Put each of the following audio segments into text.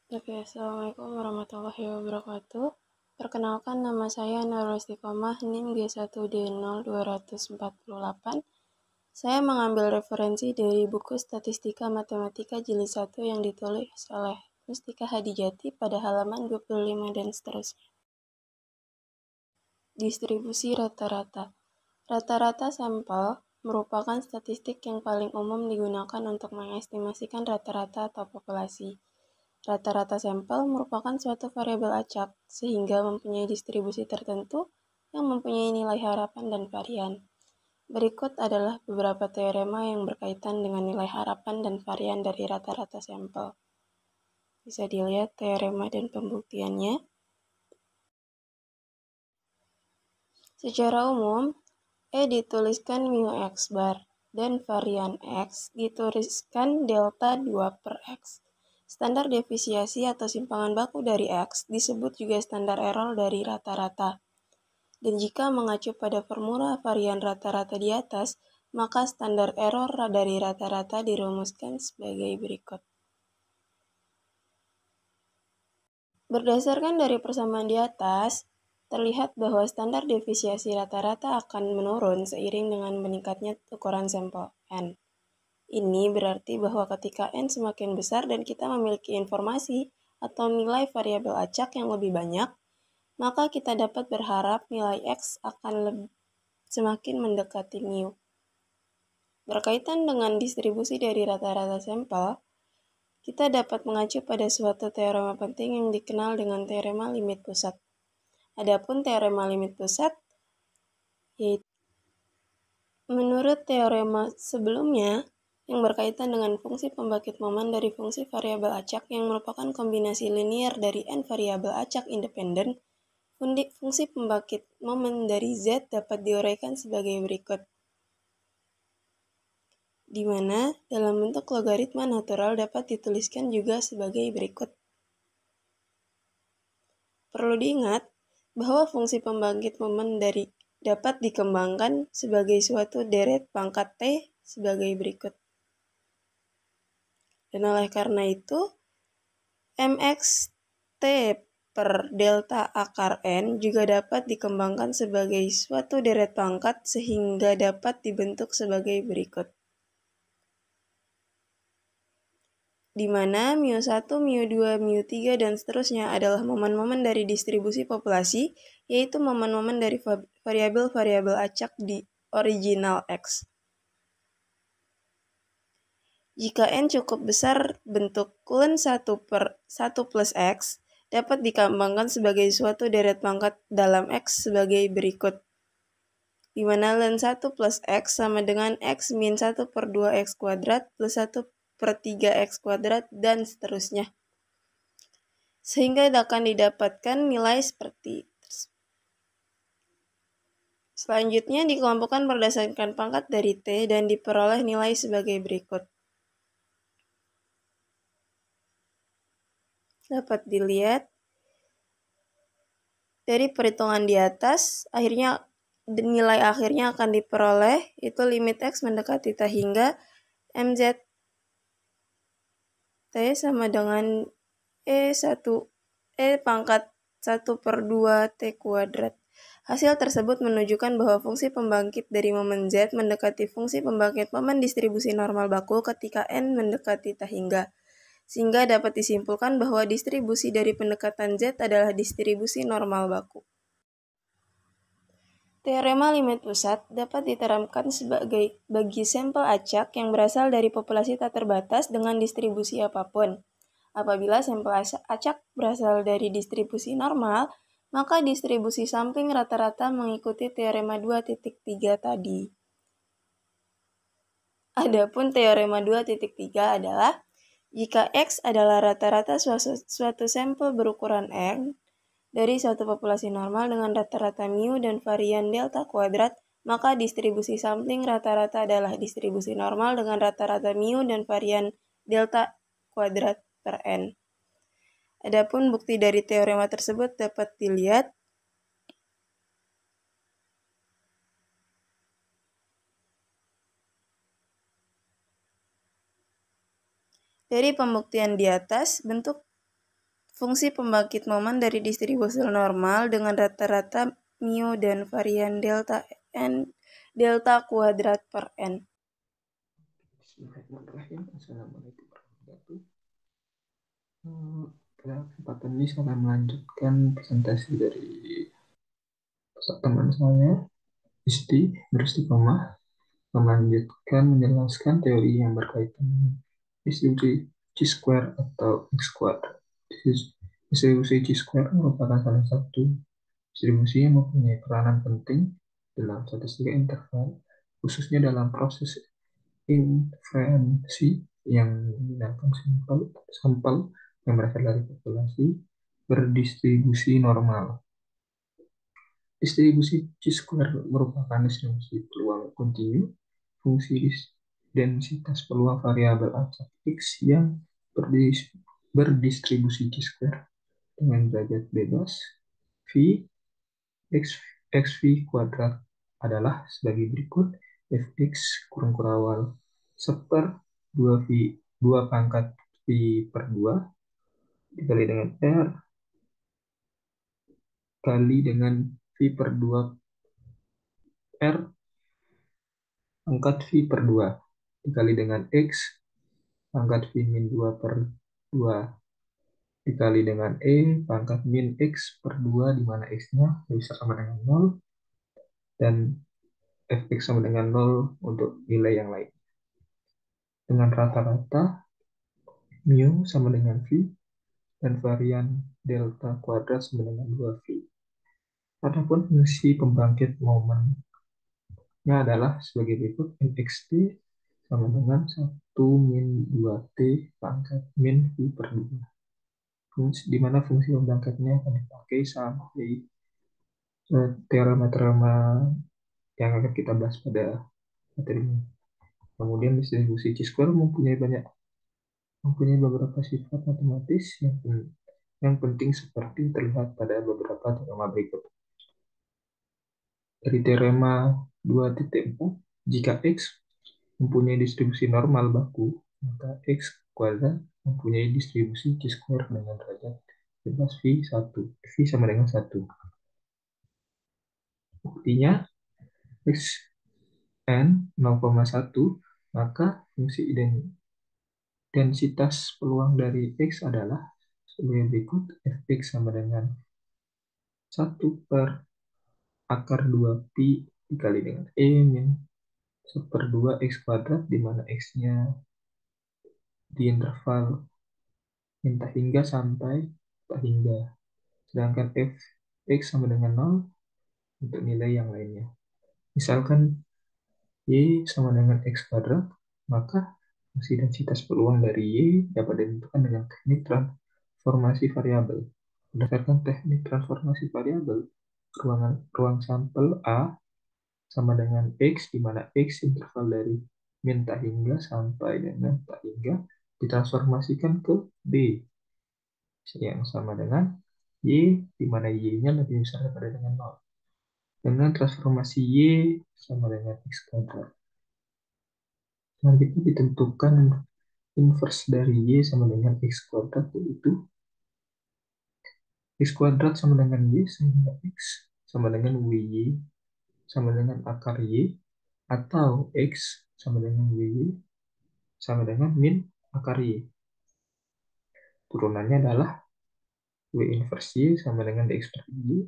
Oke, Assalamualaikum warahmatullahi wabarakatuh. Perkenalkan, nama saya Nurul Istiqomah, NIM G1D0248. Saya mengambil referensi dari buku Statistika Matematika Jilid 1 yang ditulis oleh Mustika Hadijati pada halaman 25 dan seterusnya. Distribusi rata-rata. Rata-rata sampel merupakan statistik yang paling umum digunakan untuk mengestimasikan rata-rata atau populasi. Rata-rata sampel merupakan suatu variabel acak, sehingga mempunyai distribusi tertentu yang mempunyai nilai harapan dan varian. Berikut adalah beberapa teorema yang berkaitan dengan nilai harapan dan varian dari rata-rata sampel. Bisa dilihat teorema dan pembuktiannya. Secara umum, E dituliskan mu X bar, dan varian X dituliskan delta 2 per X. Standar defisiasi atau simpangan baku dari X disebut juga standar error dari rata-rata. Dan jika mengacu pada formula varian rata-rata di atas, maka standar error dari rata-rata dirumuskan sebagai berikut. Berdasarkan dari persamaan di atas, terlihat bahwa standar defisiasi rata-rata akan menurun seiring dengan meningkatnya ukuran sampel N. Ini berarti bahwa ketika N semakin besar dan kita memiliki informasi atau nilai variabel acak yang lebih banyak, maka kita dapat berharap nilai X akan semakin mendekati mu. Berkaitan dengan distribusi dari rata-rata sampel, kita dapat mengacu pada suatu teorema penting yang dikenal dengan teorema limit pusat. Adapun teorema limit pusat, yaitu menurut teorema sebelumnya yang berkaitan dengan fungsi pembangkit momen dari fungsi variabel acak yang merupakan kombinasi linier dari n variabel acak independen, fungsi pembangkit momen dari Z dapat diuraikan sebagai berikut, di mana dalam bentuk logaritma natural dapat dituliskan juga sebagai berikut. Perlu diingat bahwa fungsi pembangkit momen dari dapat dikembangkan sebagai suatu deret pangkat T sebagai berikut. Dan oleh karena itu, mx T per delta akar N juga dapat dikembangkan sebagai suatu deret pangkat sehingga dapat dibentuk sebagai berikut. Di mana mu1, mu2, mu3, dan seterusnya adalah momen-momen dari distribusi populasi, yaitu momen-momen dari variabel-variabel acak di original X. Jika N cukup besar, bentuk len 1 per 1 plus X dapat dikembangkan sebagai suatu deret pangkat dalam X sebagai berikut, di mana len 1 plus X sama dengan X min 1 per 2 X kuadrat plus 1 per 3 X kuadrat dan seterusnya. Sehingga akan didapatkan nilai seperti tersebut. Selanjutnya dikelompokkan berdasarkan pangkat dari T dan diperoleh nilai sebagai berikut. Dapat dilihat dari perhitungan di atas, akhirnya nilai akhirnya akan diperoleh itu limit X mendekati T hingga mz T sama dengan E pangkat 1 per 2 T kuadrat. Hasil tersebut menunjukkan bahwa fungsi pembangkit dari momen Z mendekati fungsi pembangkit momen distribusi normal baku ketika N mendekati T hingga. Sehingga dapat disimpulkan bahwa distribusi dari pendekatan Z adalah distribusi normal baku. Teorema limit pusat dapat diterapkan sebagai bagi sampel acak yang berasal dari populasi tak terbatas dengan distribusi apapun. Apabila sampel acak berasal dari distribusi normal, maka distribusi sampling rata-rata mengikuti teorema 2.3 tadi. Adapun teorema 2.3 adalah jika X adalah rata-rata suatu sampel berukuran N dari suatu populasi normal dengan rata-rata mu dan varian delta kuadrat, maka distribusi sampling rata-rata adalah distribusi normal dengan rata-rata mu dan varian delta kuadrat per N. Adapun bukti dari teorema tersebut dapat dilihat dari pembuktian di atas. Bentuk Fungsi pembangkit momen dari distribusi normal dengan rata-rata mu dan varian delta n delta kuadrat per n. Bismillahirrahmanirrahim. Assalamualaikum warahmatullahi wabarakatuh. Pada kesempatan ini saya akan melanjutkan presentasi dari teman saya, Isti Beristiqomah, melanjutkan menjelaskan teori yang berkaitan dengan distribusi chi-square atau x-square. Distribusi chi-square merupakan salah satu distribusi yang mempunyai peranan penting dalam statistika interval, khususnya dalam proses inferensi yang menggunakan sampel yang berasal dari populasi berdistribusi normal. Distribusi chi-square merupakan distribusi peluang kontinu fungsi densitas peluang variabel acak X yang berdistribusi chi-square dengan derajat bebas V X, XV kuadrat adalah sebagai berikut: Fx kurang kurawal seper 2 pangkat V per 2 dikali dengan R kali dengan V per 2 R pangkat V per 2 dikali dengan X pangkat V min 2 per 2 dikali dengan pangkat min X per 2 di mana X-nya bisa sama dengan 0 dan Fx sama dengan 0 untuk nilai yang lain. Dengan rata-rata mu sama dengan V dan varian delta kuadrat sama dengan 2V. Adapun fungsi pembangkit momennya adalah sebagai berikut: nxt sama dengan 1 min 2t pangkat min V per 2. Di mana fungsi pembangkitnya akan dipakai sampai teorema-teorema yang akan kita bahas pada materi ini. Kemudian distribusi chi-square mempunyai beberapa sifat matematis yang penting seperti terlihat pada beberapa teorema berikut. Dari teorema 2.4, jika X mempunyai distribusi normal baku, maka X kuadrat mempunyai distribusi chi-square dengan derajat bebas V1. V sama dengan 1. Buktinya, X n 0,1, maka fungsi densitas peluang dari X adalah sebagai berikut: Fx sama dengan 1 per akar 2 pi dikali dengan min 1/2 X kuadrat, di mana X-nya di interval minta hingga sampai tak hingga. Sedangkan Fx sama dengan 0 untuk nilai yang lainnya. Misalkan Y sama dengan X kuadrat, maka fungsi densitas peluang dari Y dapat ditentukan dengan teknik transformasi variabel. Berdasarkan teknik transformasi variabel, ruang sampel A sama dengan X, di mana X interval dari min tak hingga sampai dengan tak hingga ditransformasikan ke B yang sama dengan Y, di mana Y-nya lebih besar daripada dengan 0. Dengan transformasi Y sama dengan X kuadrat. Selanjutnya ditentukan inverse dari Y sama dengan X kuadrat, yaitu X kuadrat sama dengan Y sama dengan X sama dengan WY sama dengan akar Y, atau X sama dengan WY sama dengan min akar Y. Turunannya adalah W inverse Y sama dengan X per Y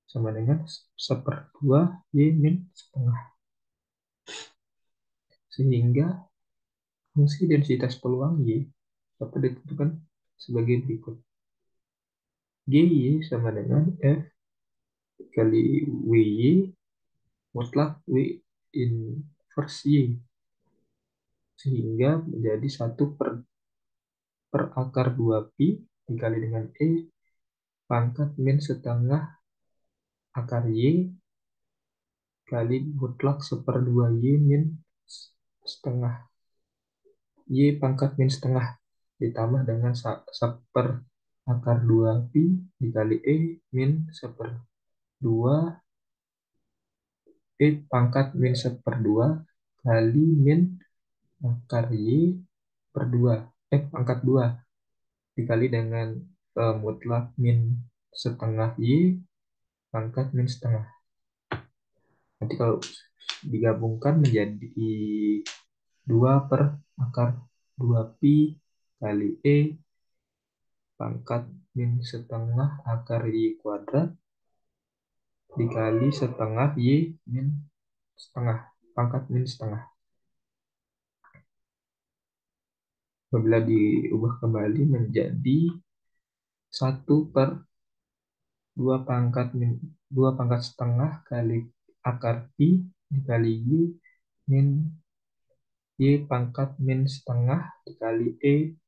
sama dengan 1/2 Y min setengah. Sehingga fungsi densitas peluang Y dapat ditentukan sebagai berikut. GY sama dengan F kali WY mutlak W inverse Y. Sehingga menjadi 1 per akar 2 pi dikali dengan pangkat min setengah akar Y kali mutlak 1/2 Y min setengah Y pangkat min setengah ditambah dengan 1 akar 2 pi dikali min 1/2 pangkat min 1/2 kali min akar Y per 2 pangkat 2 dikali dengan mutlak min setengah Y pangkat min setengah. Nanti kalau digabungkan menjadi 2 per akar 2 pi kali E pangkat min setengah akar Y kuadrat dikali setengah Y min setengah pangkat min setengah. Apabila diubah kembali menjadi 1 per 2 pangkat setengah kali akar pi dikali Y min Y pangkat min setengah dikali E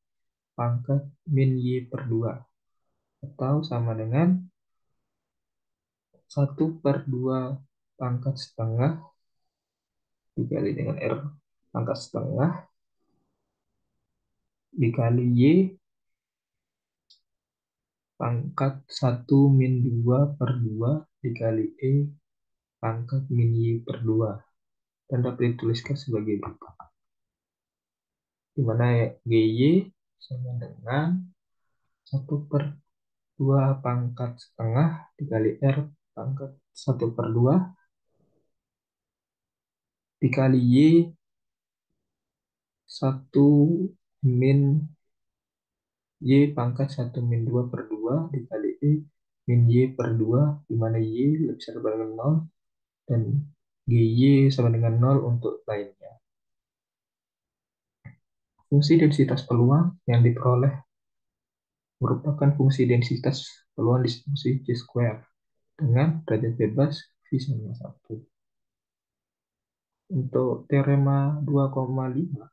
pangkat min Y per 2 atau sama dengan 1 per 2 pangkat setengah dikali dengan R pangkat setengah dikali Y pangkat 1 min 2 per 2 dikali E pangkat min Y per 2 dan dapat dituliskan sebagai berikut. Di mana GY sama dengan 1 per 2 pangkat setengah dikali R pangkat 1 per 2 dikali Y 1 min Y pangkat 1 min 2 per 2 dikali E min Y per 2 di mana Y lebih besar daripada dengan 0 dan GY sama dengan 0 untuk lainnya. Fungsi densitas peluang yang diperoleh merupakan fungsi densitas peluang distribusi C-square dengan derajat bebas V sama 1. Untuk teorema 2,5,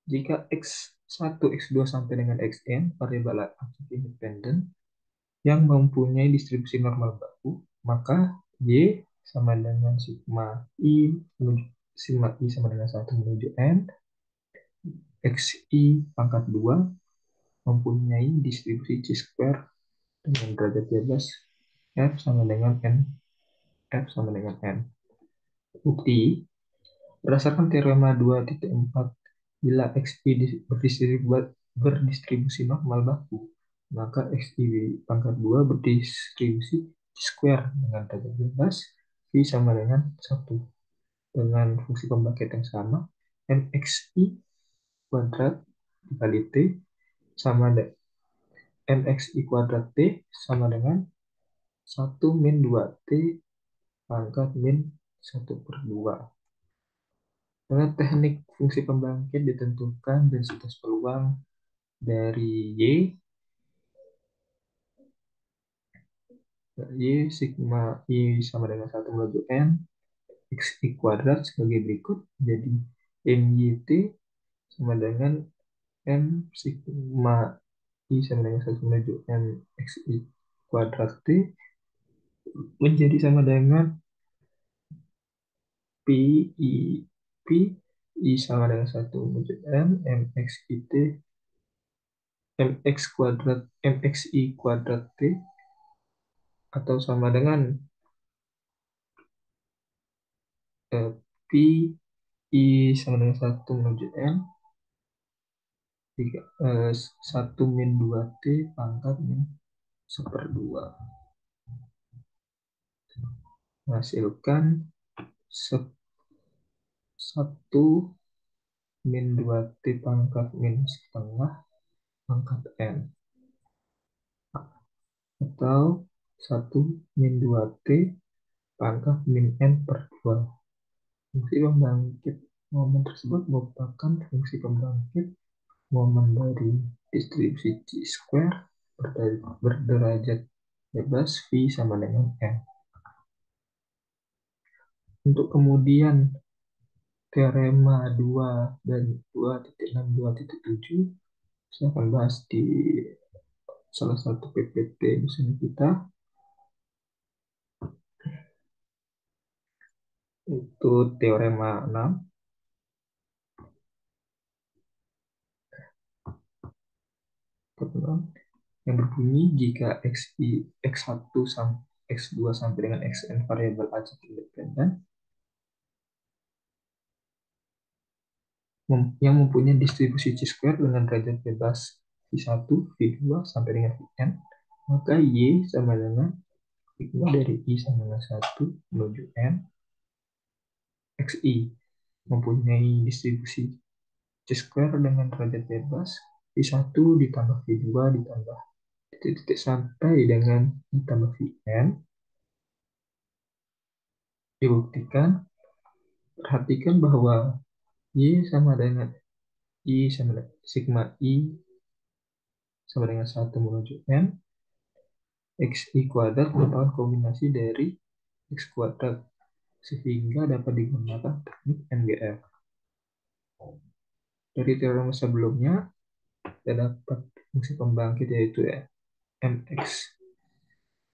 jika X1, X2 sampai dengan Xn variabel aktif independen yang mempunyai distribusi normal baku, maka Y sama dengan sigma I sama dengan 1 menuju N, XI pangkat 2 mempunyai distribusi C-square dengan derajat bebas F sama dengan N, F sama dengan N. Bukti, berdasarkan teorema 2.4, bila XI berdistribusi normal baku, maka XI pangkat 2 berdistribusi square dengan derajat bebas V sama dengan 1. Dengan fungsi pembangkit yang sama, MXI kuadrat dikali T sama dengan MXI kuadrat T sama dengan 1 min 2T pangkat min 1 per 2. Dengan teknik fungsi pembangkit ditentukan densitas peluang dari Y sigma I sama dengan 1 menuju N XI kuadrat sebagai berikut. Jadi MYT sama dengan M sigma I sama dengan 1 menuju M XI kuadrat T menjadi sama dengan Pi I sama dengan 1 menuju M MXIT MX kuadrat MXI kuadrat T atau sama dengan Pi I sama dengan 1 menuju N 1 min 2T pangkat min 1/2 menghasilkan 1 min 2T pangkat min setengah pangkat N atau 1 min 2T pangkat min N per 2. Fungsi pembangkit momen tersebut merupakan fungsi pembangkit momen dari distribusi C-square berderajat bebas V sama dengan N. Untuk kemudian teorema 2 dan 2.6, 2.7 saya akan bahas di salah satu PPT dosen kita. Itu teorema 6 yang berbunyi jika X1 sampai X2 sampai dengan Xn variabel acak independen yang mempunyai distribusi C-square dengan derajat bebas V1, V2 sampai dengan Vn, maka Y sama dengan sigma dari I sama dengan 1 menuju N, XI mempunyai distribusi C-square dengan derajat bebas, V1 ditambah V2 ditambah titik-titik sampai dengan ditambah Vn, dibuktikan. Perhatikan bahwa Y sama dengan I sama dengan sigma I sama dengan 1 menuju N, XI kuadrat merupakan kombinasi dari X kuadrat, sehingga dapat digunakan teknik MGF. Dari teorema sebelumnya, terdapat fungsi pembangkit yaitu mx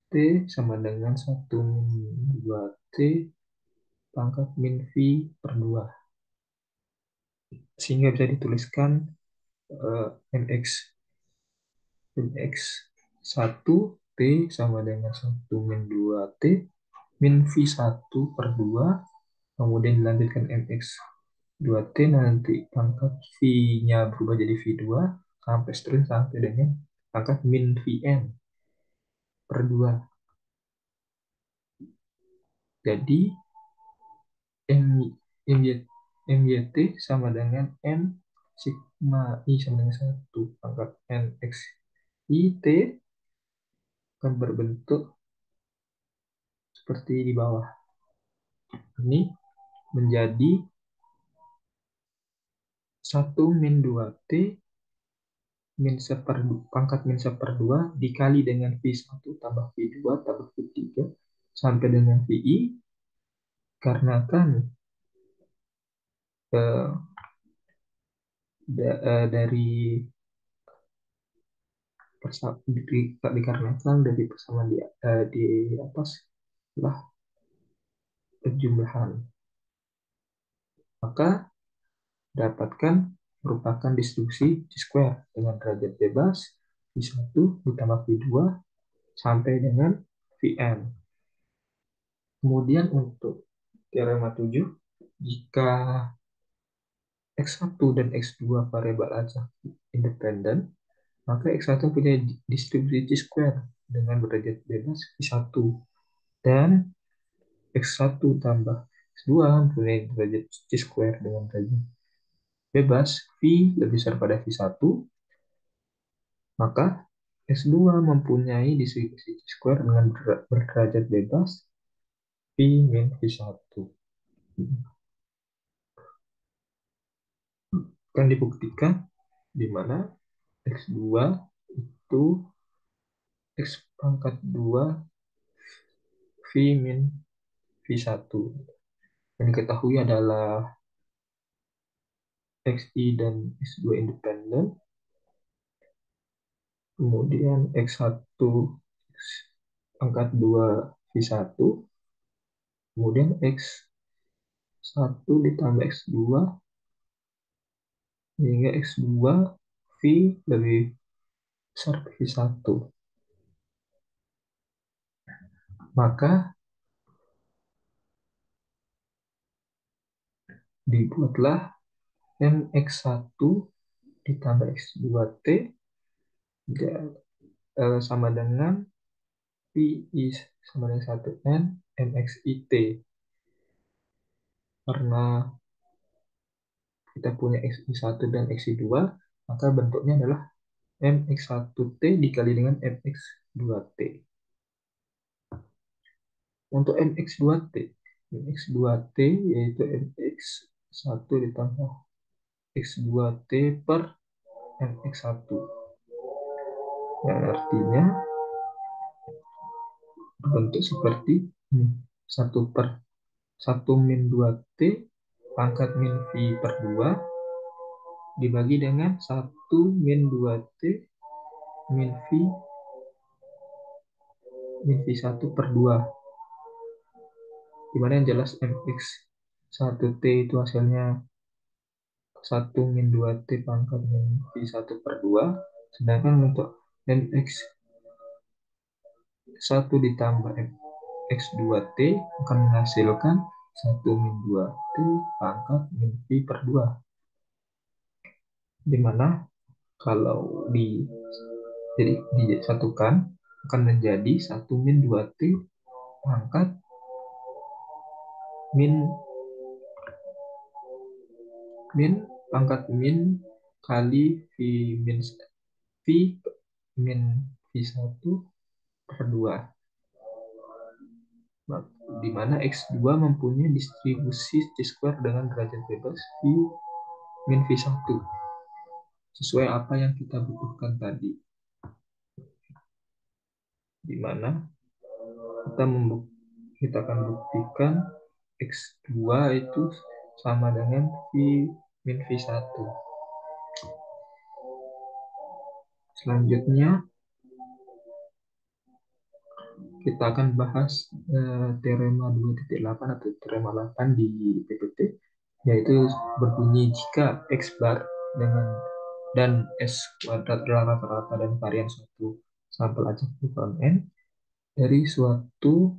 t sama dengan 1 min 2t pangkat min v per 2. Sehingga bisa dituliskan mx mx 1 t sama dengan 1 min 2t min v1 per 2, kemudian dilanjutkan mx 2t, nanti pangkat v-nya berubah jadi v2 sampai seterusnya sampai dengan pangkat min vn per 2. Jadi MYT sama dengan M sigma I sama dengan 1 pangkat N X I T akan berbentuk seperti di bawah. Ini menjadi 1 min 2T pangkat min 1/2 dikali dengan V1 tambah V2 tambah V3 sampai dengan VI, karena kan eh, dari dikarenakan dari persamaan di atas lah penjumlahan, maka dapatkan merupakan distribusi C-square dengan derajat bebas V1 ditambah V2 sampai dengan Vn. Kemudian untuk teorema 7, jika X1 dan X2 variabel acak independen, maka X1 punya distribusi C-square dengan derajat bebas V1, dan X1 tambah X2 mempunyai derajat C-square dengan derajat bebas V lebih besar pada V1, maka X2 mempunyai distribusi C-square dengan berderajat bebas V min V1. Akan dibuktikan di mana X2 itu X pangkat 2 V min V1. Yang diketahui adalah XI dan X2 independen, kemudian X1 X pangkat 2 V1, kemudian X1 ditambah X2 hingga X2 V lebih besar V1. Maka dibuatlah MX1 ditambah X2T sama dengan PI sama dengan 1N MXIT. Karena kita punya XI1 dan XI2, maka bentuknya adalah MX1T dikali dengan MX2T. Untuk MX2T yaitu MX1 ditambah X2T per MX1. Yang artinya berbentuk seperti ini. 1 min 2T pangkat min V per 2 dibagi dengan 1 min 2T min V1 per 2. Dimana yang jelas MX1T itu hasilnya 1 min 2T pangkat min V1 per 2. Sedangkan untuk MX1 ditambah X2T akan menghasilkan 1 min 2T pangkat min V per 2. Dimana Kalau jadi disatukan akan menjadi 1 min 2T pangkat min min pangkat min kali V min V min V1 per 2, di mana X2 mempunyai distribusi C² dengan derajat bebas V min V1 sesuai apa yang kita butuhkan tadi, di mana kita kita akan buktikan X2 itu sama dengan V min V1. Selanjutnya kita akan bahas teorema 2.8 atau teorema 8 di PPT, yaitu berbunyi jika X bar dan S kuadrat adalah rata-rata dan varian suatu sampel acak ukuran N dari suatu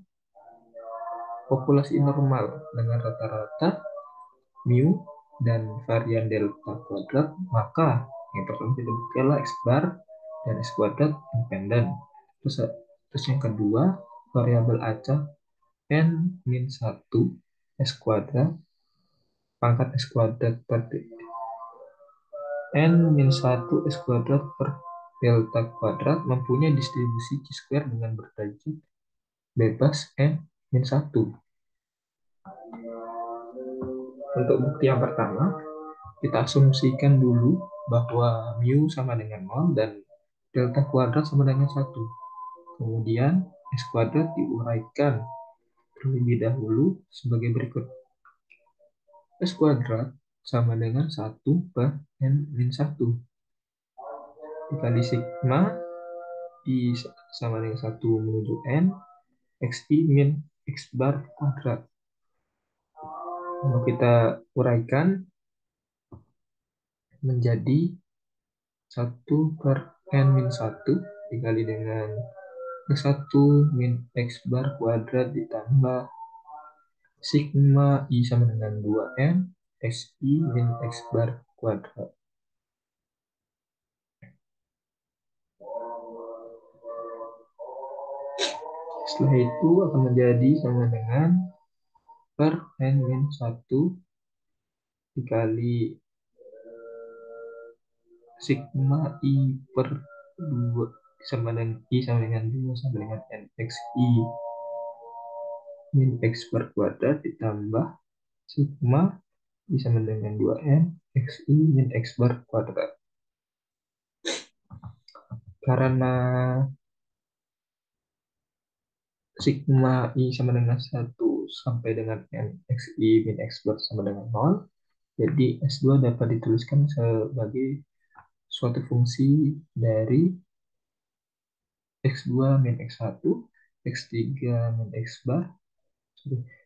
populasi normal dengan rata-rata mu dan varian delta kuadrat, maka yang pertama kita buktikanlah X bar dan S kuadrat independen. Terus yang kedua, variabel acak N min 1 S kuadrat pangkat S kuadrat per N min 1 S kuadrat per delta kuadrat mempunyai distribusi C² dengan berderajat bebas N min 1. Untuk bukti yang pertama, kita asumsikan dulu bahwa mu sama dengan 0 dan delta kuadrat sama dengan 1. Kemudian S kuadrat diuraikan terlebih dahulu sebagai berikut. S kuadrat sama dengan 1 per N min 1 dikali sigma I sama dengan 1 menuju N XI min X bar kuadrat. Lalu kita uraikan menjadi 1 per N min 1 dikali dengan 1 min X bar kuadrat ditambah sigma I sama dengan 2N XI min X bar kuadrat. Setelah itu akan menjadi sama dengan per N min 1 dikali sigma I per 2 sama dengan I sama dengan 2 sama dengan N XI min X per kuadrat ditambah sigma I sama dengan 2N XI min X bar kuadrat. Karena sigma I sama dengan 1 sampai dengan N XI min X bar sama dengan 0, jadi S2 dapat dituliskan sebagai suatu fungsi dari X2 min X1, X3 min X bar,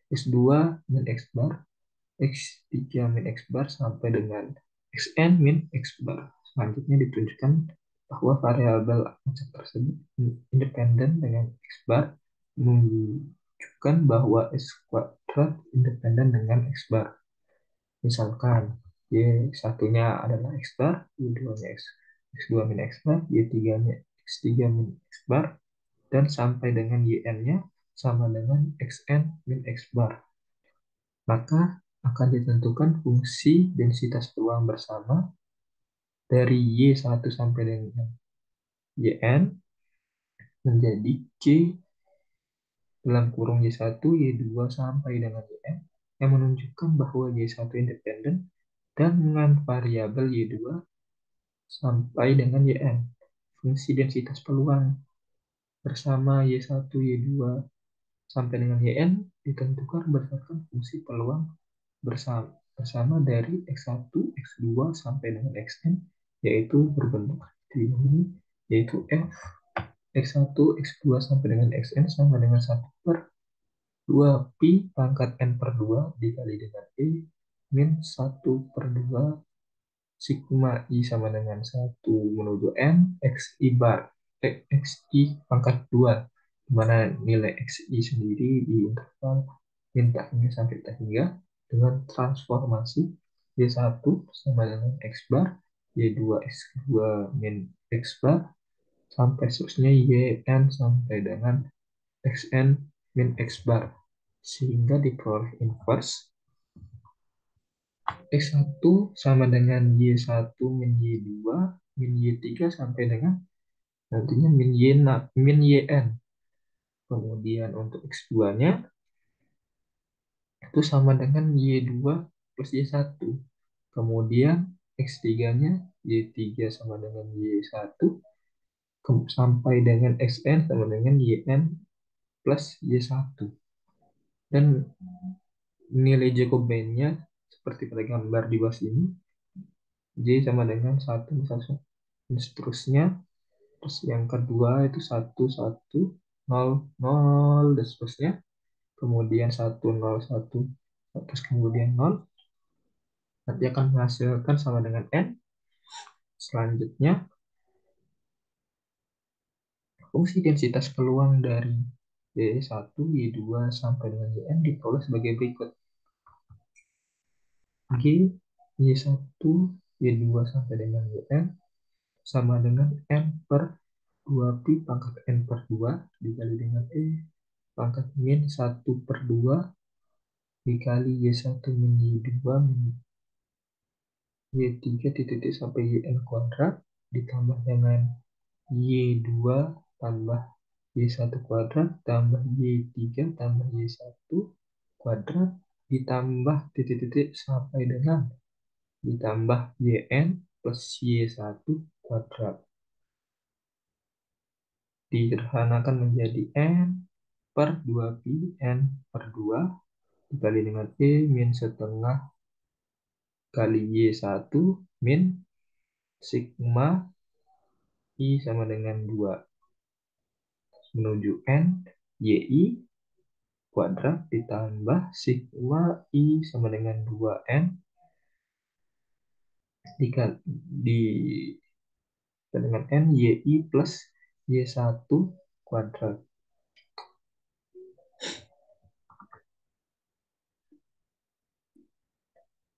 X2 min X bar, X3 min X bar sampai dengan Xn min X bar. Selanjutnya ditunjukkan bahwa variabel acak tersebut independen dengan X bar, menunjukkan bahwa S kuadrat independen dengan X bar. Misalkan Y1-nya adalah X bar, Y2-nya X2 min X bar, Y3-nya X3 min X bar, dan sampai dengan YN-nya sama dengan XN min X bar. Maka akan ditentukan fungsi densitas peluang bersama dari Y1 sampai dengan YN menjadi C dalam kurung Y1, Y2 sampai dengan YN yang menunjukkan bahwa Y1 independen dan dengan variabel Y2 sampai dengan YN. Fungsi densitas peluang bersama Y1, Y2 sampai dengan YN ditentukan berdasarkan fungsi peluang bersama dari X1, X2 sampai dengan Xn, yaitu berbentuk seperti ini, yaitu F X1, X2 sampai dengan Xn sama dengan 1 per 2 pi pangkat N per 2 dikali dengan E min 1 per 2 sigma I sama dengan 1 menuju N XI bar XI pangkat 2, di mana nilai XI sendiri di interval min tak hingga sampai tak hingga dengan transformasi Y1 sama dengan X bar Y2 X2 min X bar sampai seterusnya YN sampai dengan XN min X bar, sehingga diperoleh inverse X1 sama dengan Y1 min Y2 min Y3 sampai dengan nantinya min YN. Kemudian untuk X2-nya itu sama dengan Y2 plus Y1. Kemudian X3-nya Y3 sama dengan Y1 sampai dengan Xn sama dengan Yn plus Y1. Dan nilai Jacobian-nya seperti pada gambar di bawah sini, J sama dengan 1 misalnya, dan seterusnya. Terus yang kedua itu 1, 1, 0, 0, dan seterusnya. Kemudian 1, 0, 1, terus kemudian 0. Nanti akan menghasilkan sama dengan N. Selanjutnya, fungsi densitas peluang dari Y1, Y2 sampai dengan Yn diperoleh sebagai berikut. G, Y1, Y2 sampai dengan Yn sama dengan N per 2Pi pangkat N per 2 dikali dengan E pangkat min 1 per 2 dikali Y1 min Y2 min Y3 titik sampai Yn kuadrat ditambah dengan Y2 tambah Y1 kuadrat tambah Y3 tambah Y1 kuadrat ditambah titik-titik sampai dengan ditambah Yn plus Y1 kuadrat. Disederhanakan menjadi N per 2Pi N per 2 dikali dengan E min setengah kali Y1 min sigma I sama dengan 2 menuju N YI kuadrat ditambah sigma I sama dengan 2N dikali dengan N YI plus Y1 kuadrat.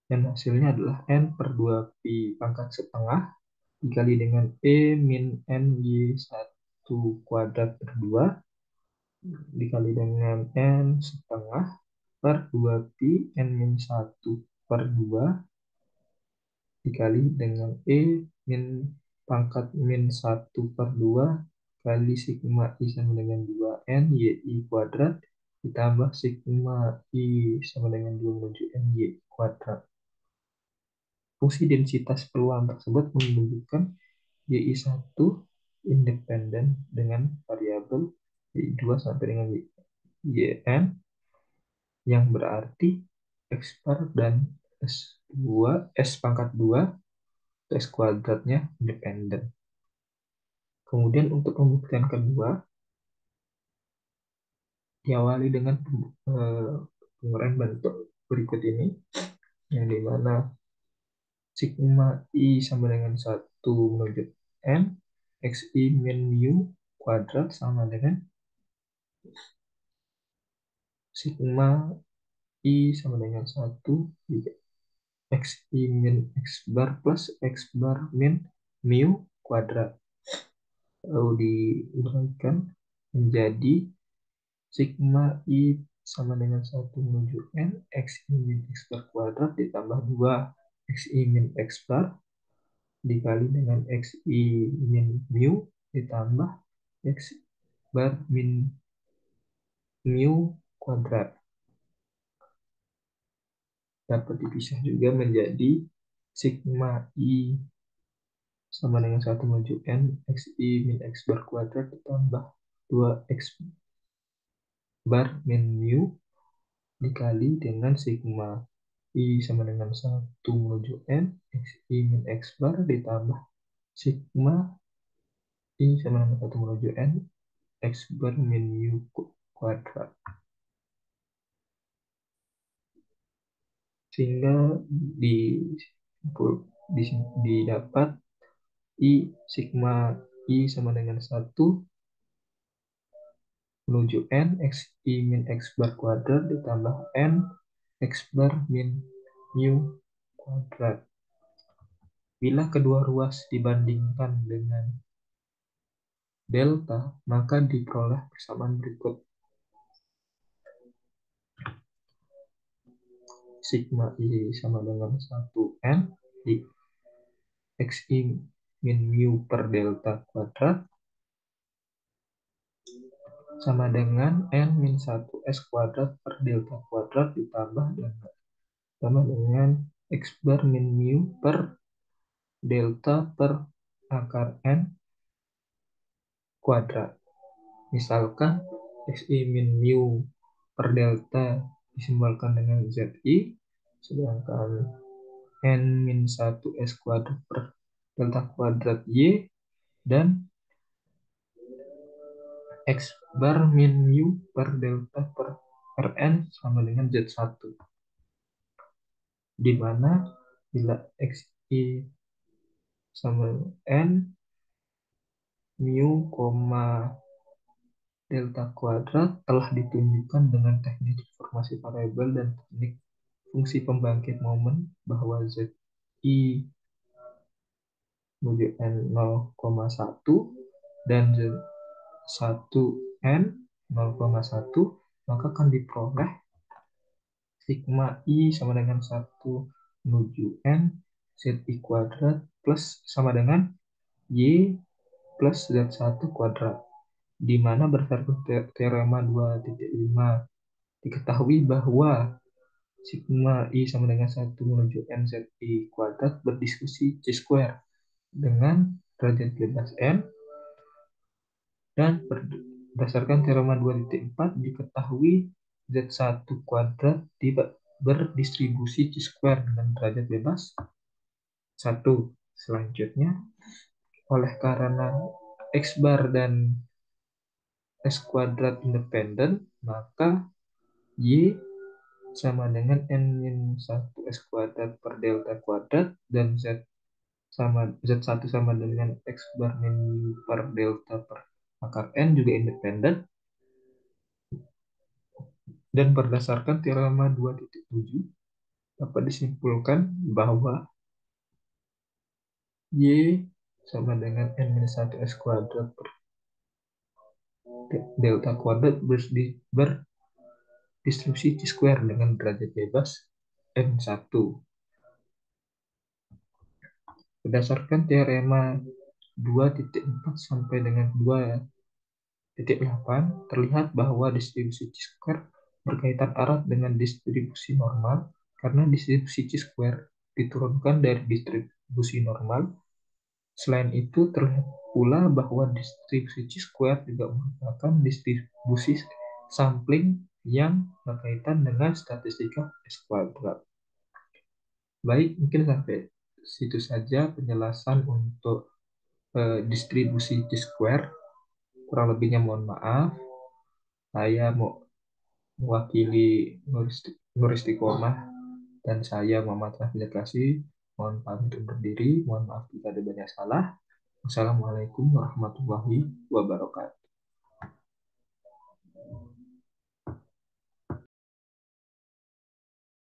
Dan hasilnya adalah N per 2Pi pangkat setengah dikali dengan E min N Y1 kuadrat per 2 dikali dengan N setengah per 2Pi N min 1 per 2 dikali dengan E min pangkat min 1 per 2 kali sigma I sama dengan 2N YI kuadrat ditambah sigma I sama dengan 2 menuju N Y kuadrat. Fungsi densitas peluang tersebut menunjukkan YI1 independen dengan variabel Y2 sampai dengan YN yang berarti X bar dan S2, S pangkat 2, S kuadratnya independen. Kemudian untuk pembuktian kedua, diawali dengan penguraian bentuk berikut ini, yang dimana sigma I sama dengan 1 menuju N, XI min mu kuadrat sama dengan sigma I sama dengan 1 XI min X bar plus X bar min mu kuadrat. Lalu diuraikan menjadi sigma I sama dengan 1 menuju N XI min X bar kuadrat ditambah 2 XI min X bar dikali dengan XI min mu ditambah X bar min mu kuadrat. Dapat dipisah juga menjadi sigma I sama dengan 1 menuju N XI min X bar kuadrat ditambah 2 X bar min mu dikali dengan sigma I sama dengan 1 menuju N XI min X bar ditambah sigma I sama dengan 1 menuju N X bar min mu kuadrat. Sehingga di, didapat I sigma I sama dengan 1 menuju N XI min X bar kuadrat ditambah N X bar min mu kuadrat. Bila kedua ruas dibandingkan dengan delta, maka diperoleh persamaan berikut. Sigma I sama dengan 1N di XI min mu per delta kuadrat sama dengan N min 1 S kuadrat per delta kuadrat ditambah dengan sama dengan X bar min mu per delta per akar N kuadrat. Misalkan Xi min mu per delta disimbolkan dengan Zi, sedangkan N min 1 S kuadrat per delta kuadrat Y, dan X bar min mu per delta per Rn sama dengan Z1. Di mana bila Xi sama N, mu, delta kuadrat telah ditunjukkan dengan teknik informasi variabel dan teknik fungsi pembangkit momen bahwa Zi menuju N 0,1 dan Z1 N 0,1, maka akan diperoleh sigma I sama dengan 1 menuju N Zi kuadrat plus sama dengan Y plus Z1 kuadrat, di mana berdasarkan teorema 2.5 diketahui bahwa sigma I sama dengan 1 menuju N Zi kuadrat berdiskusi C-square dengan derajat bebas N, dan berdasarkan teorema 2.4 diketahui Z1 kuadrat berdistribusi C-square dengan derajat bebas 1. Selanjutnya, oleh karena X bar dan S kuadrat independen, maka Y sama dengan N-1 S kuadrat per delta kuadrat dan Z1 sama dengan X bar min per delta per akar N juga independen. Dan berdasarkan teorema 2.7 dapat disimpulkan bahwa Y sama dengan N-1 S kuadrat per delta kuadrat berdistribusi C-square dengan derajat bebas N1. Berdasarkan teorema 2.4 sampai dengan 2.8 terlihat bahwa distribusi C-square berkaitan erat dengan distribusi normal karena distribusi C-square diturunkan dari distribusi normal. Selain itu, terlihat pula bahwa distribusi C-square juga merupakan distribusi sampling yang berkaitan dengan statistika S kuadrat. Baik, mungkin sampai situ saja penjelasan untuk distribusi C-square. Kurang lebihnya mohon maaf. Saya mau mewakili Nur Istiqomah dan saya Muhammad Rafi Kasih. Mohon pamit undur diri. Mohon maaf jika ada banyak salah. Wassalamualaikum warahmatullahi wabarakatuh.